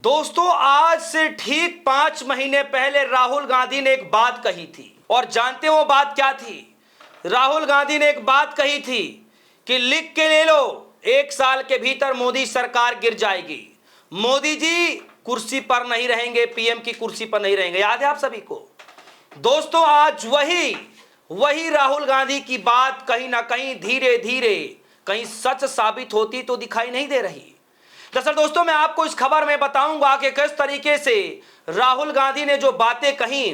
दोस्तों, आज से ठीक 5 महीने पहले राहुल गांधी ने एक बात कही थी। और जानते हो वो बात क्या थी? राहुल गांधी ने एक बात कही थी कि लिख के ले लो, 1 साल के भीतर मोदी सरकार गिर जाएगी। मोदी जी कुर्सी पर नहीं रहेंगे, पीएम की कुर्सी पर नहीं रहेंगे। याद है आप सभी को? दोस्तों, आज वही राहुल गांधी की बात कहीं ना कहीं धीरे धीरे कहीं सच साबित होती तो दिखाई नहीं दे रही। दरअसल दोस्तों, मैं आपको इस खबर में बताऊंगा कि किस तरीके से राहुल गांधी ने जो बातें कही,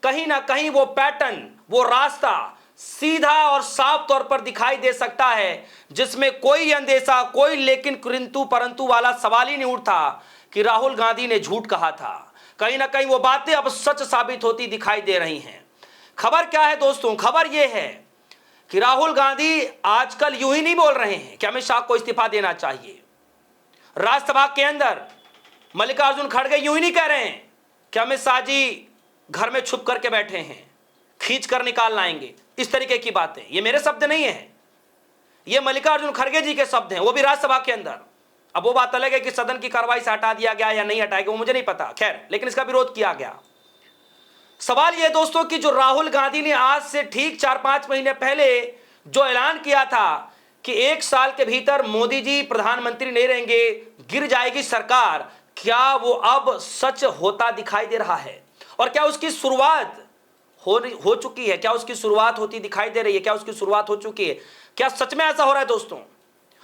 कहीं ना कहीं वो पैटर्न, वो रास्ता सीधा और साफ तौर पर दिखाई दे सकता है, जिसमें कोई अंदेशा, कोई लेकिन किंतु परंतु वाला सवाल ही नहीं उठता कि राहुल गांधी ने झूठ कहा था। कहीं ना कहीं वो बातें अब सच साबित होती दिखाई दे रही हैं। खबर क्या है दोस्तों? खबर यह है कि राहुल गांधी आजकल यूं ही नहीं बोल रहे हैं कि अमित शाह को इस्तीफा देना चाहिए। राज्यसभा के अंदर मल्लिकार्जुन खड़गे यूं ही नहीं कह रहे हैं कि अमित शाह जी घर में छुप करके बैठे हैं, खींच कर निकाल लाएंगे। इस तरीके की बातें, ये मेरे शब्द नहीं है, ये मल्लिकार्जुन खड़गे जी के शब्द हैं, वो भी राज्यसभा के अंदर। अब वो बात अलग है कि सदन की कार्रवाई से हटा दिया गया या नहीं हटाया गया, वो मुझे नहीं पता, खैर, लेकिन इसका विरोध किया गया। सवाल यह दोस्तों कि जो राहुल गांधी ने आज से ठीक 4-5 महीने पहले जो ऐलान किया था कि 1 साल के भीतर मोदी जी प्रधानमंत्री नहीं रहेंगे, गिर जाएगी सरकार, क्या वो अब सच होता दिखाई दे रहा है? और क्या उसकी शुरुआत हो चुकी है? क्या उसकी शुरुआत होती दिखाई दे रही है? क्या उसकी शुरुआत हो चुकी है? क्या सच में ऐसा हो रहा है दोस्तों?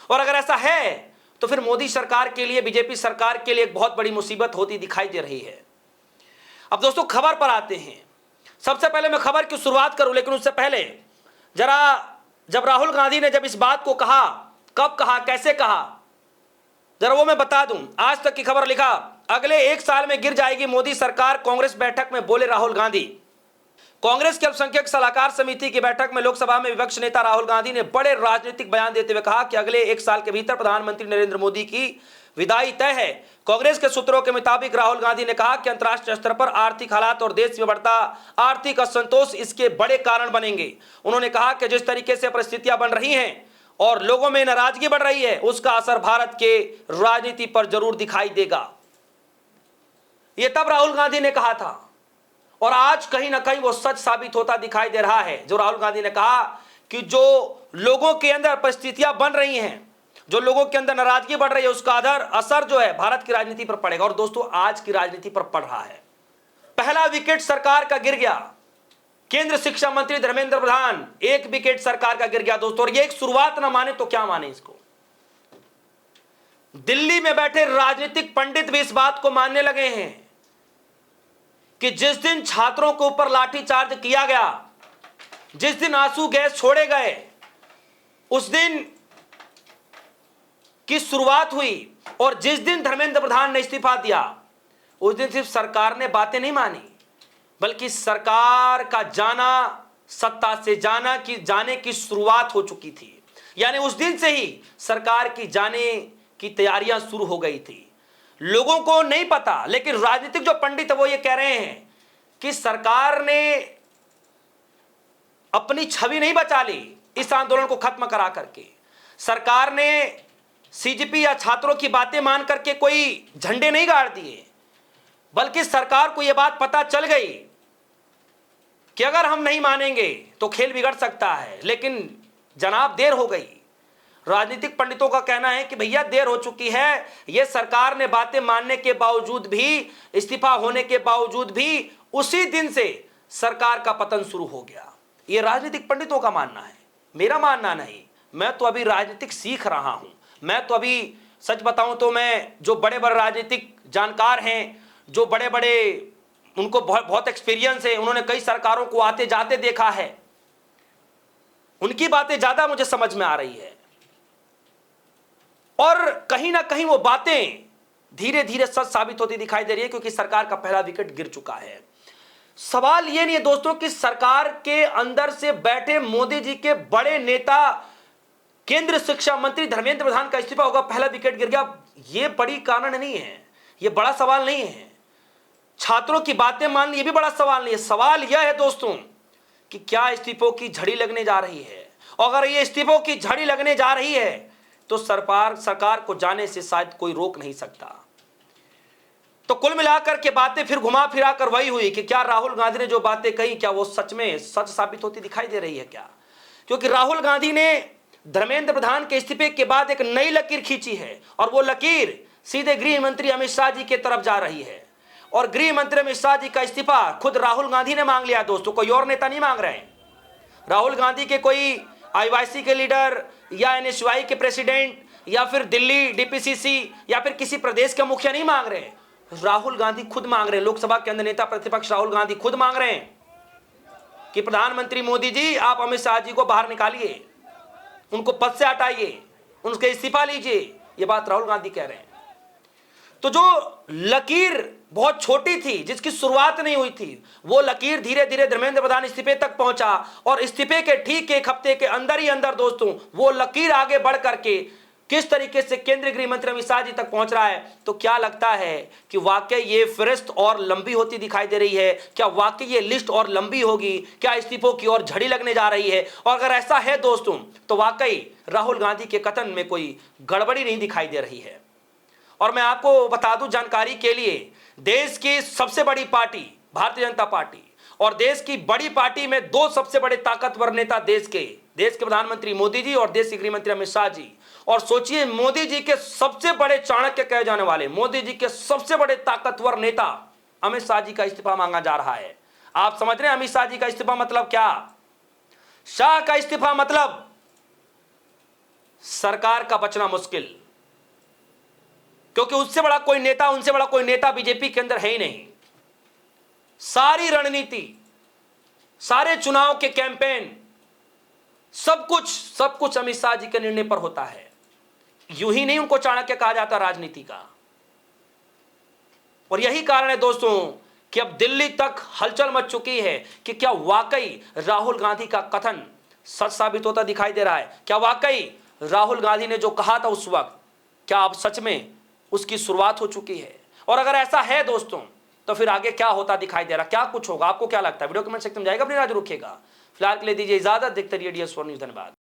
और अगर ऐसा है तो फिर मोदी सरकार के लिए, बीजेपी सरकार के लिए एक बहुत बड़ी मुसीबत होती दिखाई दे रही है। अब दोस्तों, खबर पर आते हैं। सबसे पहले मैं खबर की शुरुआत करूं, लेकिन उससे पहले जब राहुल गांधी ने जब इस बात को कहा, कब कहा, कैसे कहा, जरा वो मैं बता दूं। आज तक की खबर लिखा, अगले 1 साल में गिर जाएगी मोदी सरकार, कांग्रेस बैठक में बोले राहुल गांधी। कांग्रेस के अल्पसंख्यक सलाहकार समिति की बैठक में लोकसभा में विपक्ष नेता राहुल गांधी ने बड़े राजनीतिक बयान देते हुए कहा कि अगले 1 साल के भीतर प्रधानमंत्री नरेंद्र मोदी की विदाई तय है। कांग्रेस के सूत्रों के मुताबिक राहुल गांधी ने कहा कि अंतर्राष्ट्रीय स्तर पर आर्थिक हालात और देश में बढ़ता आर्थिक असंतोष इसके बड़े कारण बनेंगे। उन्होंने कहा कि जिस तरीके से परिस्थितियां बन रही हैं और लोगों में नाराजगी बढ़ रही है, उसका असर भारत के राजनीति पर जरूर दिखाई देगा। यह तब राहुल गांधी ने कहा था और आज कहीं ना कहीं वो सच साबित होता दिखाई दे रहा है। जो राहुल गांधी ने कहा कि जो लोगों के अंदर परिस्थितियां बन रही हैं, जो लोगों के अंदर नाराजगी बढ़ रही है, उसका असर जो है भारत की राजनीति पर पड़ेगा। और दोस्तों, आज की राजनीति पर पड़ रहा है। पहला विकेट सरकार का गिर गया। केंद्र शिक्षा मंत्री धर्मेंद्र प्रधान, 1 विकेट सरकार का गिर गया दोस्तों। और ये एक शुरुआत ना माने तो क्या माने इसको? दिल्ली में बैठे राजनीतिक पंडित भी इस बात को मानने लगे हैं कि जिस दिन छात्रों के ऊपर लाठीचार्ज किया गया, जिस दिन आंसू गैस छोड़े गए, उस दिन की शुरुआत हुई। और जिस दिन धर्मेंद्र प्रधान ने इस्तीफा दिया, उस दिन सिर्फ सरकार ने बातें नहीं मानी, बल्कि सरकार का जाना, सत्ता से जाने की शुरुआत हो चुकी थी। यानी उस दिन से ही सरकार की जाने की तैयारियां शुरू हो गई थी। लोगों को नहीं पता, लेकिन राजनीतिक जो पंडित है वो ये कह रहे हैं कि सरकार ने अपनी छवि नहीं बचा ली इस आंदोलन को खत्म करा करके। सरकार ने सीजेपी या छात्रों की बातें मान करके कोई झंडे नहीं गाड़ दिए, बल्कि सरकार को यह बात पता चल गई कि अगर हम नहीं मानेंगे तो खेल बिगड़ सकता है। लेकिन जनाब, देर हो गई। राजनीतिक पंडितों का कहना है कि भैया देर हो चुकी है। यह सरकार ने बातें मानने के बावजूद भी, इस्तीफा होने के बावजूद भी, उसी दिन से सरकार का पतन शुरू हो गया। यह राजनीतिक पंडितों का मानना है, मेरा मानना नहीं। मैं तो अभी राजनीतिक सीख रहा हूं। मैं तो अभी सच बताऊं तो मैं, जो बड़े बड़े राजनीतिक जानकार हैं, जो बड़े बड़े, उनको बहुत एक्सपीरियंस है, उन्होंने कई सरकारों को आते जाते देखा है, उनकी बातें ज्यादा मुझे समझ में आ रही है। और कहीं ना कहीं वो बातें धीरे धीरे सच साबित होती दिखाई दे रही है, क्योंकि सरकार का पहला विकेट गिर चुका है। सवाल ये नहीं है दोस्तों कि सरकार के अंदर से बैठे मोदी जी के बड़े नेता, केंद्र शिक्षा मंत्री धर्मेंद्र प्रधान का इस्तीफा होगा, पहला विकेट गिर गया, ये बड़ी कारण नहीं है, ये बड़ा सवाल नहीं है। छात्रों की बातें मान ली, ये भी बड़ा सवाल नहीं है। सवाल यह है दोस्तों कि क्या इस्तीफों की झड़ी लगने जा रही है? और अगर ये इस्तीफों की झड़ी लगने जा रही है तो सरकार को जाने से शायद कोई रोक नहीं सकता। तो कुल मिलाकर के बातें फिर घुमा फिरा कर वही हुई कि क्या राहुल गांधी ने जो बातें कही क्या वो सच में सच साबित होती दिखाई दे रही है क्या? क्योंकि राहुल गांधी ने धर्मेंद्र प्रधान के इस्तीफे के बाद एक नई लकीर खींची है और वो लकीर सीधे गृह मंत्री अमित शाह जी की तरफ जा रही है। और गृह मंत्री अमित शाह जी का इस्तीफा खुद राहुल गांधी ने मांग लिया दोस्तों, कोई और नेता नहीं मांग रहे हैं। राहुल गांधी के कोई आईवाईसी के लीडर या एनएसयूआई के प्रेसिडेंट या फिर दिल्ली डीपीसीसी या फिर किसी प्रदेश के मुखिया नहीं मांग रहे हैं, राहुल गांधी खुद मांग रहे हैं। लोकसभा के अंदर नेता प्रतिपक्ष राहुल गांधी खुद मांग रहे हैं कि प्रधानमंत्री मोदी जी आप अमित शाह जी को बाहर निकालिए, उनको पद से हटाइए, उनके इस्तीफा लीजिए। ये बात राहुल गांधी कह रहे हैं। तो जो लकीर बहुत छोटी थी, जिसकी शुरुआत नहीं हुई थी, वो लकीर धीरे धीरे धर्मेंद्र प्रधान इस्तीफे तक पहुंचा और इस्तीफे के ठीक एक हफ्ते के अंदर ही अंदर दोस्तों वो लकीर आगे बढ़ करके किस तरीके से केंद्रीय गृह मंत्री अमित शाह जी तक पहुंच रहा है। तो क्या लगता है कि वाकई ये फहरिस्त और लंबी होती दिखाई दे रही है? क्या वाकई ये लिस्ट और लंबी होगी? क्या इस्तीफों की ओर झड़ी लगने जा रही है? और अगर ऐसा है दोस्तों तो वाकई राहुल गांधी के कथन में कोई गड़बड़ी नहीं दिखाई दे रही है। और मैं आपको बता दूं जानकारी के लिए, देश की सबसे बड़ी पार्टी भारतीय जनता पार्टी और देश की बड़ी पार्टी में दो सबसे बड़े ताकतवर नेता देश के प्रधानमंत्री मोदी जी और देश के गृह मंत्री अमित शाह जी। और सोचिए, मोदी जी के सबसे बड़े चाणक्य कहे जाने वाले, मोदी जी के सबसे बड़े ताकतवर नेता अमित शाह जी का इस्तीफा मांगा जा रहा है। आप समझ रहे हैं अमित शाह जी का इस्तीफा मतलब क्या? शाह का इस्तीफा मतलब सरकार का बचना मुश्किल, क्योंकि उससे बड़ा कोई नेता, उनसे बड़ा कोई नेता बीजेपी के अंदर है ही नहीं। सारी रणनीति, सारे चुनाव के कैंपेन, सब कुछ अमित शाह जी के निर्णय पर होता है। यूं ही नहीं उनको चाणक्य कहा जाता राजनीति का। और यही कारण है दोस्तों कि अब दिल्ली तक हलचल मच चुकी है कि क्या वाकई राहुल गांधी का कथन सच साबित होता दिखाई दे रहा है? क्या वाकई राहुल गांधी ने जो कहा था उस वक्त, क्या अब सच में उसकी शुरुआत हो चुकी है? और अगर ऐसा है दोस्तों तो फिर आगे क्या होता दिखाई दे रहा, क्या कुछ होगा? आपको क्या लगता है? वीडियो कमेंट सेक्शन में जाएगा, अपनी राय रखिएगा। फिलहाल के लिए दीजिए इजाजत, देखते रहिए DS4 न्यूज़। धन्यवाद।